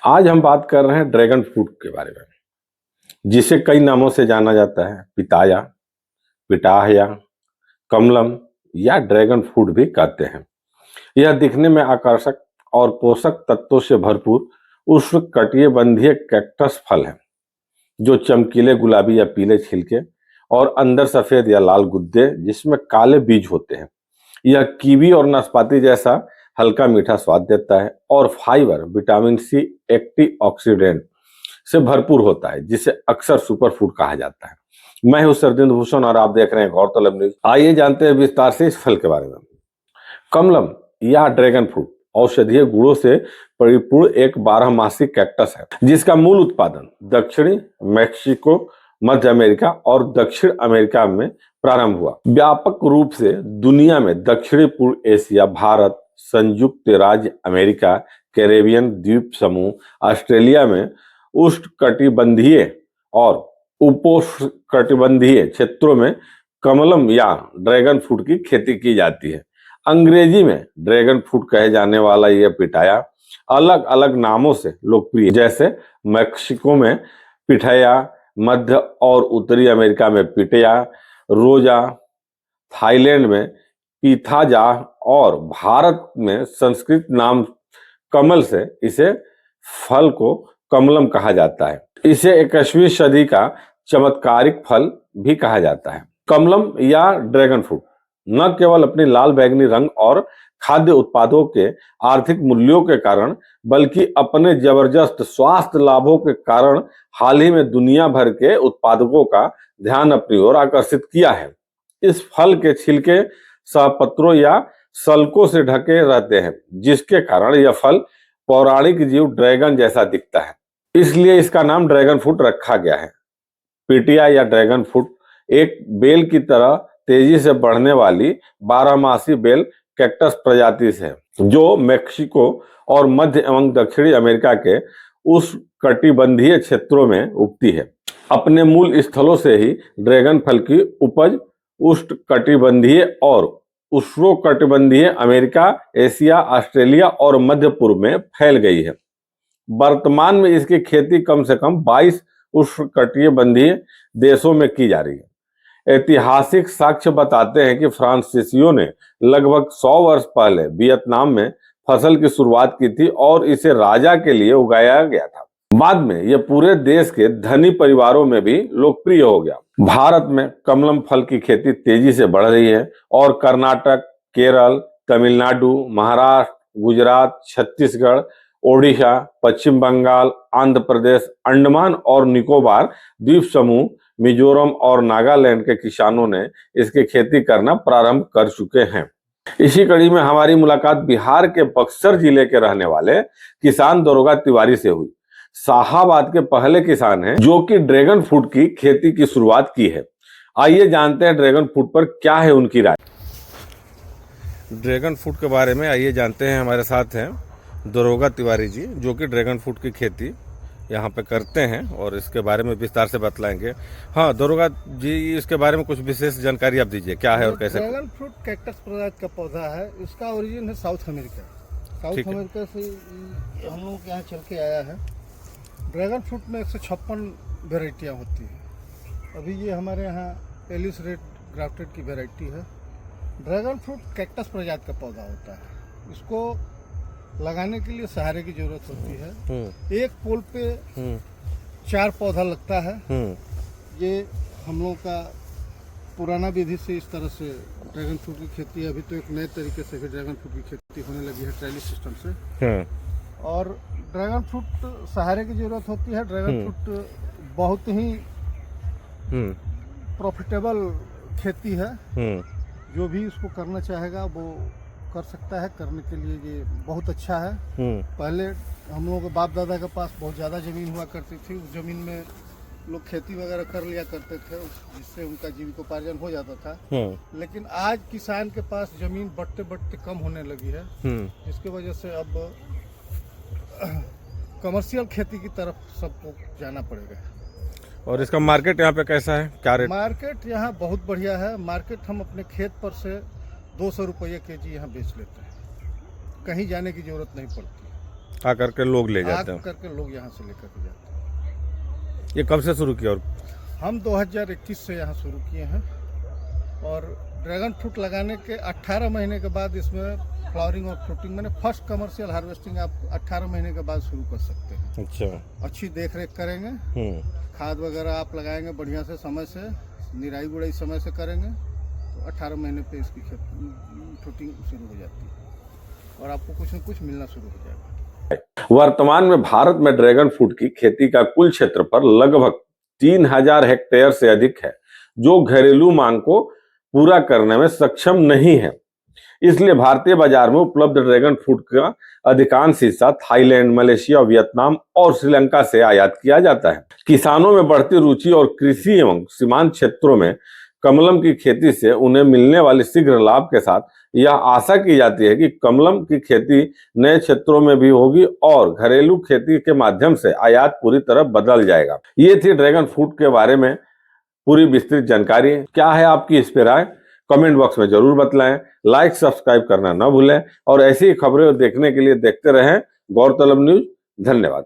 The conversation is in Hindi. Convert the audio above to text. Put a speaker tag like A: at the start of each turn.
A: आज हम बात कर रहे हैं ड्रैगन फ्रूट के बारे में, जिसे कई नामों से जाना जाता है। पिताया, पिठाया, कमलम या ड्रैगन फ्रूट भी कहते हैं। यह दिखने में आकर्षक और पोषक तत्वों से भरपूर उष्णकटिबंधीय कैक्टस फल है, जो चमकीले गुलाबी या पीले छिलके और अंदर सफेद या लाल गुद्दे जिसमें काले बीज होते हैं। यह कीवी और नाशपाती जैसा हल्का मीठा स्वाद देता है और फाइबर, विटामिन सी, एंटीऑक्सीडेंट से भरपूर होता है, जिसे अक्सर सुपर फूड कहा जाता है। मैं हूं सरदिन भूषण और आप देख रहे हैं गौरतलब न्यूज। आइए जानते हैं विस्तार से इस फल के बारे में। कमलम या ड्रैगन फ्रूट औषधीय गुणों से परिपूर्ण एक 12 मासी कैक्टस है, जिसका मूल उत्पादन दक्षिणी मैक्सिको, मध्य अमेरिका और दक्षिण अमेरिका में प्रारंभ हुआ। व्यापक रूप से दुनिया में दक्षिणी पूर्व एशिया, भारत, संयुक्त राज्य अमेरिका, कैरेबियन द्वीप समूह, ऑस्ट्रेलिया में उष्णकटिबंधीय और उपोष्णकटिबंधीय क्षेत्रों में कमलम या ड्रैगन फ्रूट की खेती की जाती है। अंग्रेजी में ड्रैगन फ्रूट कहे जाने वाला यह पिठाया अलग अलग नामों से लोकप्रिय, जैसे मैक्सिको में पिठाया, मध्य और उत्तरी अमेरिका में पिठया रोजा, थाईलैंड में पीथाजा और भारत में संस्कृत नाम कमल से इसे फल को कमलम कहा जाता है। इसे 21वीं सदी का चमत्कारिक फल भी कहा जाता है। कमलम या ड्रैगन फ्रूट न केवल अपनी लाल बैंगनी रंग और खाद्य उत्पादों के आर्थिक मूल्यों के कारण, बल्कि अपने जबरदस्त स्वास्थ्य लाभों के कारण हाल ही में दुनिया भर के उत्पादकों का ध्यान अपनी ओर आकर्षित किया है। इस फल के छिलके सहपत्रों या सल्कों से ढके रहते हैं, जिसके कारण यह फल पौराणिक जीव ड्रैगन जैसा दिखता है, इसलिए इसका नाम ड्रैगन फ्रूट रखा गया है। पिटिया या ड्रैगन फ्रूट एक बेल की तरह तेजी से बढ़ने वाली 12 मासी बेल कैक्टस प्रजाति है, जो मेक्सिको और मध्य एवं दक्षिणी अमेरिका के उष्णकटिबंधीय क्षेत्रों में उगती है। अपने मूल स्थलों से ही ड्रैगन फल की उपज उष्णकटिबंधीय और उष्णकटिबंधीय अमेरिका, एशिया, ऑस्ट्रेलिया और मध्य पूर्व में फैल गई है। वर्तमान में इसकी खेती कम से कम 22 उष्णकटिबंधीय देशों में की जा रही है। ऐतिहासिक साक्ष्य बताते हैं कि फ्रांसीसियों ने लगभग 100 वर्ष पहले वियतनाम में फसल की शुरुआत की थी और इसे राजा के लिए उगाया गया था। बाद में यह पूरे देश के धनी परिवारों में भी लोकप्रिय हो गया। भारत में कमलम फल की खेती तेजी से बढ़ रही है और कर्नाटक, केरल, तमिलनाडु, महाराष्ट्र, गुजरात, छत्तीसगढ़, ओडिशा, पश्चिम बंगाल, आंध्र प्रदेश, अंडमान और निकोबार द्वीप समूह, मिजोरम और नागालैंड के किसानों ने इसकी खेती करना प्रारंभ कर चुके हैं। इसी कड़ी में हमारी मुलाकात बिहार के बक्सर जिले के रहने वाले किसान दरोगा तिवारी से हुई। शाहाबाद के पहले किसान हैं जो कि ड्रैगन फ्रूट की खेती की शुरुआत की है। आइए जानते हैं ड्रैगन फ्रूट पर क्या है उनकी राय। ड्रैगन फ्रूट के बारे में आइए जानते हैं। हमारे साथ हैं दरोगा तिवारी जी, जो कि ड्रैगन फ्रूट की खेती यहाँ पे करते हैं और इसके बारे में विस्तार से बतलाएंगे। हाँ दरोगा जी, इसके बारे में कुछ विशेष जानकारी आप दीजिए, क्या है और कैसे।
B: ड्रैगन फ्रूट कैक्टस प्रजाति का पौधा है। इसका ओरिजिन है साउथ अमेरिका। साउथ अमेरिका से हम लोग के यहाँ चल के आया है। ड्रैगन फ्रूट में 156 वेराइटियाँ होती हैं। अभी ये हमारे यहाँ एलिस रेड ग्राफ्टेड की वेराइटी है। ड्रैगन फ्रूट कैक्टस प्रजाति का पौधा होता है। इसको लगाने के लिए सहारे की जरूरत होती है। एक पोल पे 4 पौधा लगता है। ये हम लोगों का पुराना विधि से इस तरह से ड्रैगन फ्रूट की खेती है। अभी तो एक नए तरीके से भी ड्रैगन फ्रूट की खेती होने लगी है, ट्रेली सिस्टम से। और ड्रैगन फ्रूट सहारे की जरूरत होती है। ड्रैगन फ्रूट बहुत ही प्रॉफिटेबल खेती है। जो भी इसको करना चाहेगा वो कर सकता है। करने के लिए ये बहुत अच्छा है। पहले हम लोगों के बाप दादा के पास बहुत ज़्यादा ज़मीन हुआ करती थी। उस ज़मीन में लोग खेती वगैरह कर लिया करते थे, जिससे उनका जीविकोपार्जन हो जाता था। लेकिन आज किसान के पास ज़मीन बढ़ते बढ़ते कम होने लगी है, जिसकी वजह से अब कमर्शियल खेती की तरफ सबको जाना पड़ेगा।
A: और इसका मार्केट यहाँ पे कैसा है, क्या रेट?
B: मार्केट यहाँ बहुत बढ़िया है। मार्केट हम अपने खेत पर से 200 रुपये केजी यहाँ बेच लेते हैं। कहीं जाने की जरूरत नहीं पड़ती।
A: आकर के लोग ले जाते हैं।
B: करके लोग यहाँ से लेकर के जाते हैं।
A: ये कब से शुरू किया? और
B: हम 2021 से यहाँ शुरू किए हैं और ड्रैगन फ्रूट लगाने के 18 महीने के बाद इसमें फ्लावरिंग और फ्रूटिंग मैंने फर्स्ट कमर्शियल हार्वेस्टिंग आप 18 महीने के बाद शुरू कर सकते हैं।
A: अच्छा।
B: अच्छी देख रेख करेंगे, खाद वगैरह आप लगाएंगे बढ़िया से, समय से निराई गुड़ाई समय से करेंगे तो 18 महीने पे इसकी फ्रूटिंग शुरू हो जाती है और आपको कुछ न कुछ मिलना शुरू हो जाएगा।
A: वर्तमान में भारत में ड्रैगन फ्रूट की खेती का कुल क्षेत्रफल लगभग 3000 हेक्टेयर से अधिक है, जो घरेलू मांग को पूरा करने में सक्षम नहीं है। इसलिए भारतीय बाजार में उपलब्ध ड्रैगन फ्रूट का अधिकांश हिस्सा थाईलैंड, मलेशिया, वियतनाम और श्रीलंका से आयात किया जाता है। किसानों में बढ़ती रुचि और कृषि एवं सीमांत क्षेत्रों में कमलम की खेती से उन्हें मिलने वाले शीघ्र लाभ के साथ यह आशा की जाती है कि कमलम की खेती नए क्षेत्रों में भी होगी और घरेलू खेती के माध्यम से आयात पूरी तरह बदल जाएगा। ये थी ड्रैगन फ्रूट के बारे में पूरी विस्तृत जानकारी। क्या है आपकी इस पे राय? कमेंट बॉक्स में जरूर बतलाएं। लाइक सब्सक्राइब करना न भूलें और ऐसी खबरें देखने के लिए देखते रहें गौरतलब न्यूज। धन्यवाद।